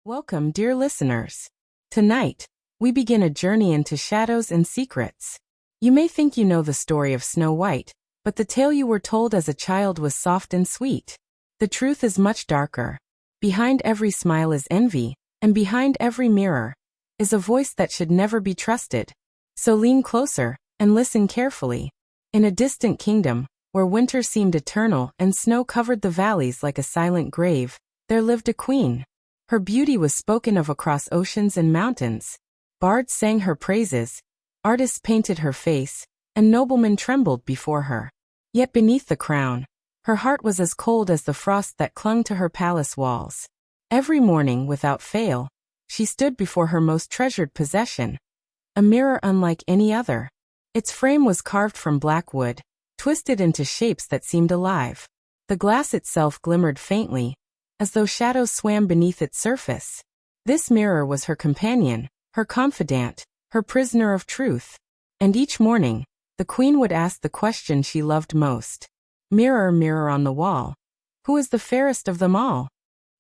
Welcome, dear listeners. Tonight, we begin a journey into shadows and secrets. You may think you know the story of Snow White, but the tale you were told as a child was soft and sweet. The truth is much darker. Behind every smile is envy, and behind every mirror is a voice that should never be trusted. So lean closer and listen carefully. In a distant kingdom, where winter seemed eternal and snow covered the valleys like a silent grave, there lived a queen. Her beauty was spoken of across oceans and mountains. Bards sang her praises, artists painted her face, and noblemen trembled before her. Yet beneath the crown, her heart was as cold as the frost that clung to her palace walls. Every morning, without fail, she stood before her most treasured possession, a mirror unlike any other. Its frame was carved from black wood, twisted into shapes that seemed alive. The glass itself glimmered faintly, as though shadows swam beneath its surface. This mirror was her companion, her confidant, her prisoner of truth. And each morning, the queen would ask the question she loved most. Mirror, mirror on the wall, who is the fairest of them all?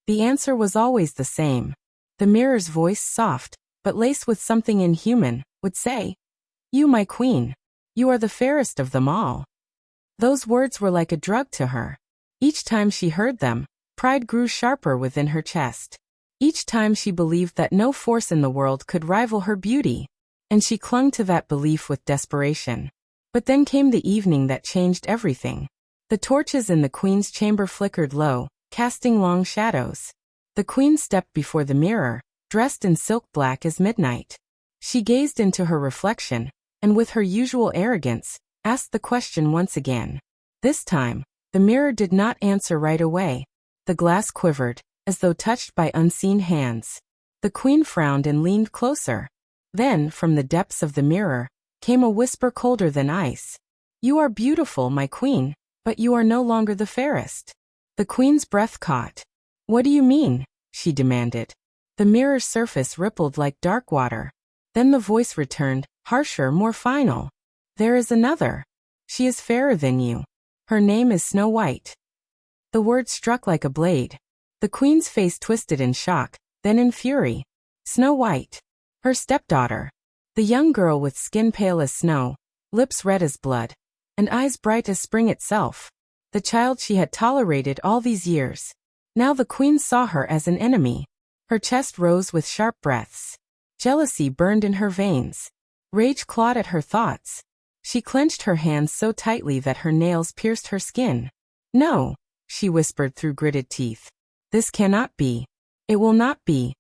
The answer was always the same. The mirror's voice, soft, but laced with something inhuman, would say, "You, my queen, you are the fairest of them all." Those words were like a drug to her. Each time she heard them, pride grew sharper within her chest. Each time she believed that no force in the world could rival her beauty, and she clung to that belief with desperation. But then came the evening that changed everything. The torches in the queen's chamber flickered low, casting long shadows. The queen stepped before the mirror, dressed in silk black as midnight. She gazed into her reflection, and with her usual arrogance, asked the question once again. This time, the mirror did not answer right away. The glass quivered, as though touched by unseen hands. The queen frowned and leaned closer. Then, from the depths of the mirror, came a whisper colder than ice. "You are beautiful, my queen, but you are no longer the fairest." The queen's breath caught. "What do you mean?" she demanded. The mirror's surface rippled like dark water. Then the voice returned, harsher, more final. "There is another. She is fairer than you. Her name is Snow White." The word struck like a blade. The queen's face twisted in shock, then in fury. Snow White. Her stepdaughter. The young girl with skin pale as snow, lips red as blood, and eyes bright as spring itself. The child she had tolerated all these years. Now the queen saw her as an enemy. Her chest rose with sharp breaths. Jealousy burned in her veins. Rage clawed at her thoughts. She clenched her hands so tightly that her nails pierced her skin. "No," she whispered through gritted teeth. "This cannot be. It will not be."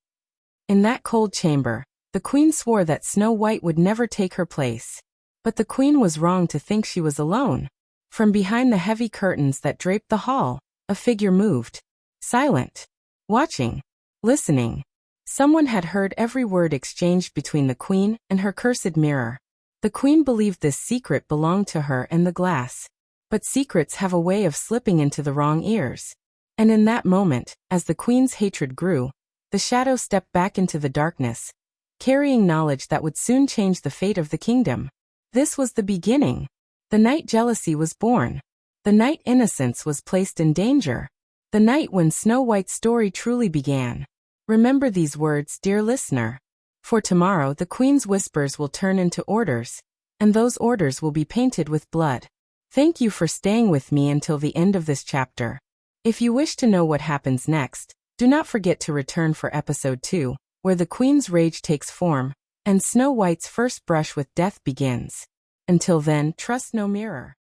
In that cold chamber, the queen swore that Snow White would never take her place. But the queen was wrong to think she was alone. From behind the heavy curtains that draped the hall, a figure moved. Silent. Watching. Listening. Someone had heard every word exchanged between the queen and her cursed mirror. The queen believed this secret belonged to her and the glass. But secrets have a way of slipping into the wrong ears. And in that moment, as the queen's hatred grew, the shadow stepped back into the darkness, carrying knowledge that would soon change the fate of the kingdom. This was the beginning. The night jealousy was born. The night innocence was placed in danger. The night when Snow White's story truly began. Remember these words, dear listener. For tomorrow the queen's whispers will turn into orders, and those orders will be painted with blood. Thank you for staying with me until the end of this chapter. If you wish to know what happens next, do not forget to return for episode 2, where the queen's rage takes form, and Snow White's first brush with death begins. Until then, trust no mirror.